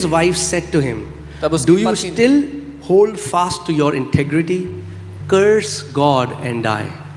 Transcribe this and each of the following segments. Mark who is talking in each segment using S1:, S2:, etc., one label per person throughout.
S1: His wife said to him,
S2: तब उसकी
S1: "Do you
S2: पत्नी-
S1: still hold fast to your integrity? Curse God and die."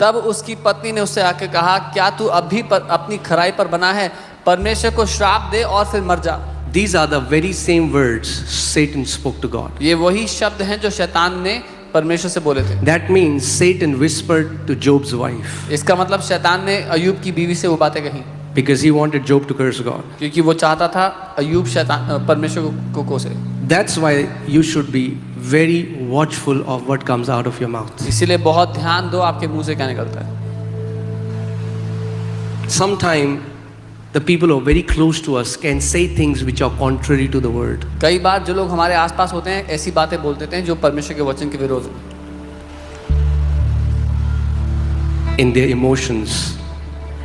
S2: तब उसकी पत्नी ने उससे आके कहा, क्या तू अभी अपनी खराई पर बना है? परमेश्वर को श्राप दे और फिर मर जा।
S1: These are the very same words Satan spoke to God.
S2: ये वही शब्द हैं जो शैतान ने परमेश्वर से बोले थे।
S1: That means Satan whispered to Job's wife
S2: इसका मतलब शैतान ने अय्यूब की बीवी से वो बातें कही,
S1: because he wanted Job to curse God.
S2: क्योंकि वो चाहता था अय्यूब शैतान परमेश्वर को कोसे।
S1: That's why you should be very watchful of what comes out of your mouth.
S2: इसीलिए बहुत ध्यान दो आपके मुंह से क्या निकलता है।
S1: Sometimes the people who are very close to us can say things which are contrary to the word.
S2: कई बार जो लोग हमारे आसपास होते हैं ऐसी बातें बोल देते हैं जो परमेश्वर के वचन के विरोध में।
S1: In their emotions,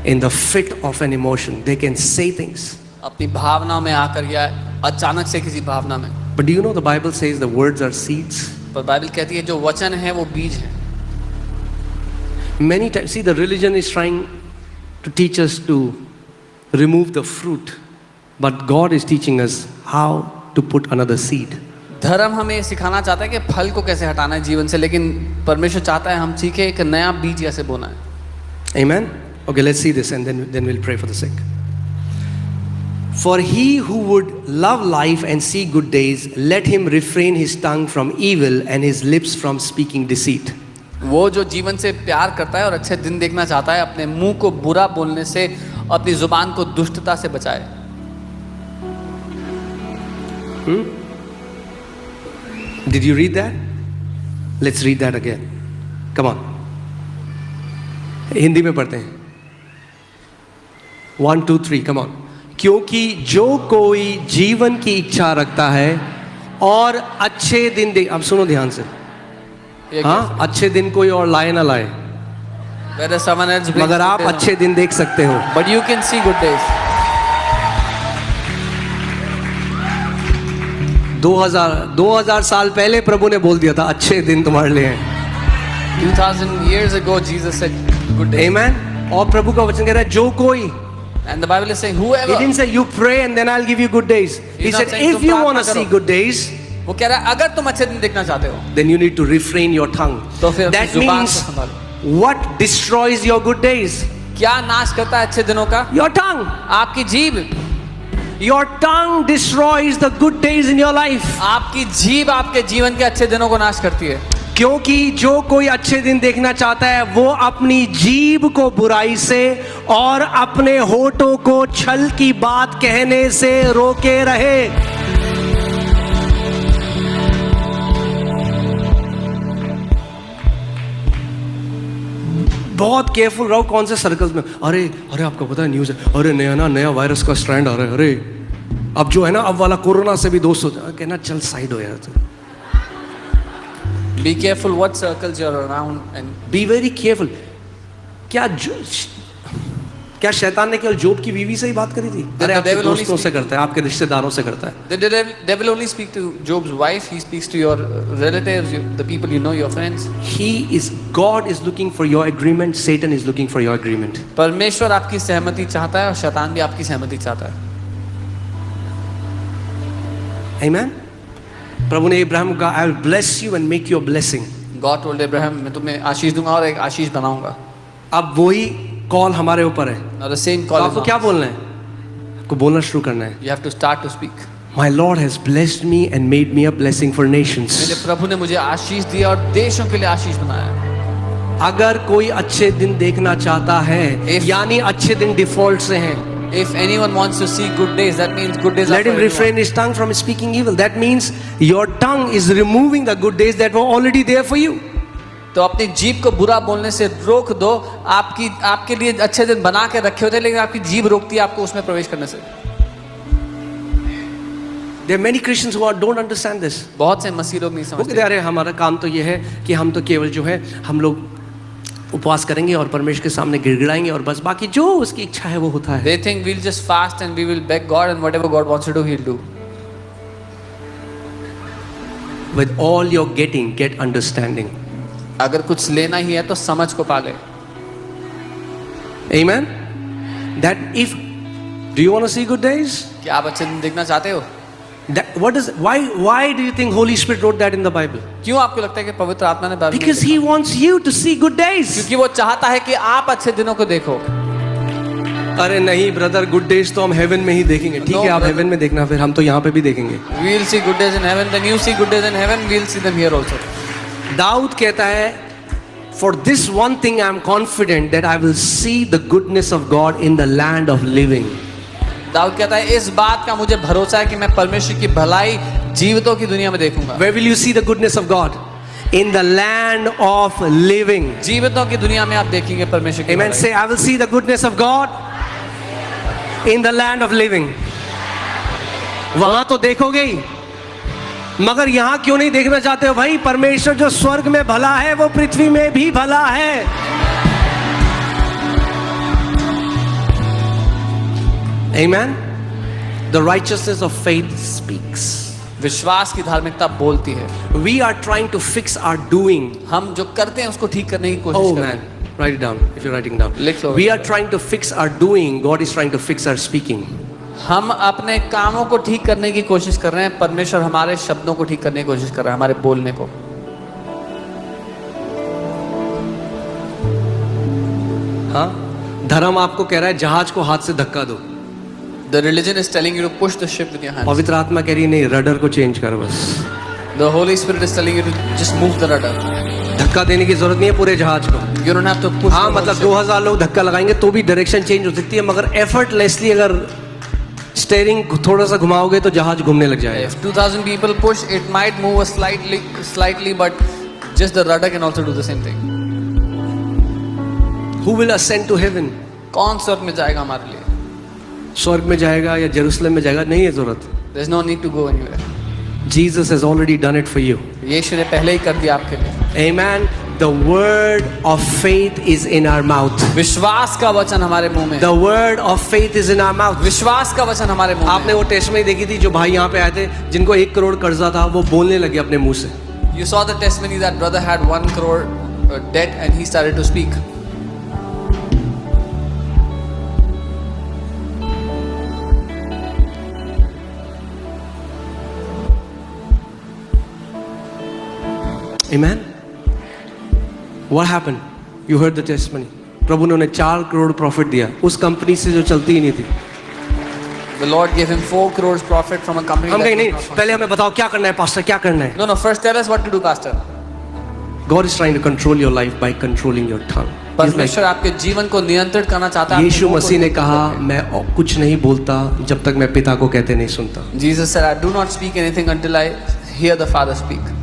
S1: in the fit of an emotion, they can say things.
S2: अपनी भावनाओं में आकर या अचानक से किसी भावना में।
S1: But do you know the Bible says the words are seeds?
S2: पर बाइबल कहती है जो वचन है वो बीज है।
S1: Many times, see, the religion is trying to teach us to remove the fruit, but God is teaching us how to put another seed.
S2: धर्म हमें सिखाना चाहता है कि फल को कैसे हटाना है जीवन से, लेकिन परमेश्वर चाहता है हम सीखें एक नया बीज कैसे बोना है।
S1: Amen? Okay, let's see this and then we'll pray for the sick. For he who would love life and see good days, let him refrain his tongue from evil and his lips from speaking deceit.
S2: वो जो जीवन से प्यार करता है और अच्छे दिन देखना चाहता है, अपने मुंह को बुरा बोलने से, अपनी जुबान को दुष्टता से बचाए।
S1: Did you read that? Let's read that again. Come on. Hindi में पढ़ते हैं। 1, 2, 3, come on. क्योंकि जो कोई जीवन की इच्छा रखता है और अच्छे दिन देख, अब सुनो ध्यान से, हाँ, अच्छे दिन कोई और लाए ना लाए, मगर आप अच्छे दिन देख सकते हो।
S2: But you can see good days.
S1: 2000 साल पहले प्रभु ने बोल दिया था अच्छे दिन तुम्हारे लिए हैं।
S2: 2000 years ago Jesus said good days.
S1: Amen. और प्रभु का वचन कह रहा है जो कोई,
S2: And the Bible is saying whoever.
S1: He didn't say you pray and then I'll give you good days. He
S2: He's not
S1: said
S2: saying
S1: if
S2: तुम
S1: you
S2: प्रार्थना
S1: want to
S2: करो।
S1: see good days,
S2: वो कह रहा है अगर तुम अच्छे दिन देखना चाहते हो
S1: then you need to refrain your tongue.
S2: तो फिर अपनी
S1: That
S2: जुबान
S1: means
S2: को संभालो।
S1: what destroys your good days?
S2: क्या नाश करता है अच्छे दिनों का?
S1: Your tongue.
S2: आपकी जीभ।
S1: Your tongue destroys the good days in your life.
S2: आपकी जीभ आपके जीवन के अच्छे दिनों को नाश करती है।
S1: क्योंकि जो कोई अच्छे दिन देखना चाहता है वो अपनी जीभ को बुराई से और अपने होठों को छल की बात कहने से रोके रहे। बहुत केयरफुल रहो कौन से सर्कल्स में। अरे आपको पता है न्यूज़ है, अरे नया वायरस का स्ट्रैंड आ रहा है, अरे अब जो है ना अब वाला कोरोना से भी दोस्त हो जाए, कहना चल साइड हो यार तू।
S2: Be careful what circles you're around and
S1: Be very careful. क्या शैतान ने केवल जोब की बीवी से ही बात करी थी? अरे आपके दोस्तों से करता है, आपके रिश्तेदारों से करता है।
S2: The devil only speak to Job's wife. He speaks to your relatives, the people you know, your friends.
S1: God is looking for your agreement. Satan is looking for your agreement.
S2: परमेश्वर आपकी सहमति चाहता है और शैतान भी आपकी सहमति चाहता है।
S1: Amen. प्रभु ने इब्राहिम को कहा, I will bless you and make you a blessing.
S2: God told Abraham, मैं तुम्हें आशीष दूंगा और एक आशीष बनाऊंगा।
S1: अब वही कॉल हमारे ऊपर है।
S2: Now the same call
S1: तो
S2: is
S1: आपको
S2: on
S1: क्या
S2: us.
S1: बोलना है? आपको बोलना शुरू करना है।
S2: You have to start to speak.
S1: My Lord has blessed me and made me a blessing for nations.
S2: मेरे प्रभु ने मुझे आशीष दिया और देशों के लिए आशीष बनाया।
S1: अगर कोई अच्छे दिन देखना चाहता है, यानी अच्छे दिन डिफॉल्ट से हैं,
S2: If anyone wants to see good days, that means good days are
S1: let
S2: for
S1: him
S2: everyone.
S1: refrain his tongue from speaking evil. That means your tongue is removing the good days that were already there for you.
S2: तो अपनी जीभ को बुरा बोलने से रोक दो। आपके लिए अच्छे दिन बना के रखे होते हैं, लेकिन आपकी जीभ रोकती है आपको उसमें प्रवेश करने से।
S1: There are many Christians who don't understand this.
S2: बहुत से मसीह लोग नहीं
S1: वो कहते
S2: समझते।
S1: हैं, अरे हमारा काम तो ये है कि हम तो केवल जो है हम लोग उपवास करेंगे और परमेश्वर के सामने गिड़गिड़ाएंगे और बस बाकी जो उसकी इच्छा है वो होता है।
S2: They think we'll just fast and we will beg God and whatever God wants to do, He'll do.
S1: With all you're getting, get understanding.
S2: अगर कुछ लेना ही है तो समझ को पाले।
S1: Amen. That if do you want to see good days?
S2: क्या आप अच्छे दिन देखना चाहते हो?
S1: Why do you think Holy Spirit wrote that in the Bible?
S2: क्यों आपको लगता है कि पवित्र आत्मा ने बाइबल में
S1: Because
S2: लिखा?
S1: He wants you to see good days.
S2: क्योंकि वो चाहता है कि आप अच्छे दिनों को देखो।
S1: अरे नहीं ब्रदर, गुड डेज तो हम हेवन में ही देखेंगे। ठीक है, आप
S2: brother.
S1: हेवन में देखना, फिर हम तो यहाँ पे भी देखेंगे।
S2: We'll see good days in heaven, then you see good days in heaven, we'll see them here also.
S1: Dawood कहता है, For this one thing I am confident that I will see the goodness of God in the land of living.
S2: Dawood कहता है इस बात का मुझे भरोसा है कि मैं परमेश्वर की भलाई जीवितों की दुनिया में देखूंगा।
S1: Where will you see the goodness of God? In the land of living.
S2: जीवितों की दुनिया में आप देखेंगे परमेश्वर की
S1: Amen.
S2: भलाई।
S1: Say, I will see the goodness of God in the land of living. वहां तो देखोगे ही, मगर यहां क्यों नहीं देखना चाहते हो भाई? परमेश्वर जो स्वर्ग में भला है वो पृथ्वी में भी भला है। Amen. The righteousness of faith speaks.
S2: विश्वास की धार्मिकता बोलती है।
S1: We are trying to fix our doing.
S2: हम जो करते हैं उसको ठीक करने की कोशिश
S1: Oh
S2: करते
S1: man,
S2: हैं।
S1: write it down if you're writing down.
S2: लिख लो।
S1: We are trying to fix our doing. God is trying to fix our speaking.
S2: हम अपने कामों को ठीक करने की कोशिश कर रहे हैं, परमेश्वर हमारे शब्दों को ठीक करने की कोशिश कर रहा है, हमारे बोलने को।
S1: हाँ, धर्म आपको कह रहा है जहाज को हाथ से धक्का दो।
S2: The religion is telling you to push the ship with your hands.
S1: पवित्र आत्मा कह रही है नहीं, रडर को चेंज कर बस।
S2: The Holy Spirit is telling you to just move the rudder.
S1: धक्का देने की जरूरत नहीं है पूरे जहाज को।
S2: You don't have to push.
S1: हाँ,
S2: the whole
S1: मतलब
S2: ship.
S1: 2000 लोग धक्का लगाएंगे तो भी डायरेक्शन चेंज हो सकती है, मगर एफर्टलेसली अगर स्टीयरिंग थोड़ा सा घुमाओगे तो जहाज घूमने लग जाएगा।
S2: If 2000 people push, it might move a slightly, but just the rudder can also do the same thing.
S1: Who will ascend to heaven?
S2: कौन स्वर्ग में जाएगा हमारे लिए?
S1: स्वर्ग में जाएगा या जेरूसलम में जाएगा, नहीं है जरूरत।
S2: There's no need to go anywhere.
S1: Jesus has already done it for you.
S2: यीशु ने पहले ही कर दिया आपके लिए।
S1: Amen. The word of faith is in our mouth.
S2: विश्वास का वचन हमारे मुंह में।
S1: The word of faith is in our mouth.
S2: विश्वास का वचन हमारे मुंह में।
S1: आपने वो टेस्टमनी देखी थी जो भाई यहाँ पे आए थे जिनको 1 करोड़ कर्जा था, वो बोलने लगे अपने मुंह से।
S2: You saw the testimony that brother had 1 crore debt and he started to speak.
S1: Amen. What happened? You heard the testimony. प्रभु ने उन्हें 4 करोड़ प्रॉफिट दिया उस कंपनी से जो चलती ही नहीं थी।
S2: The Lord gave him 4 crores profit from a company.
S1: हम
S2: that
S1: कहीं
S2: was
S1: नहीं,
S2: not functioning.
S1: पहले हमें बताओ क्या करना है पास्टर, क्या करना है?
S2: No, first tell us what to do, pastor.
S1: God is trying to control your life by controlling your tongue. He's like,
S2: परमेश्वर आपके जीवन को नियंत्रित करना चाहता है।
S1: यीशु मसीह ने कहा, मैं कुछ नहीं बोलता जब तक मैं पिता को कहते नहीं सुनता।
S2: Jesus said, I do not speak anything until I hear the Father speak.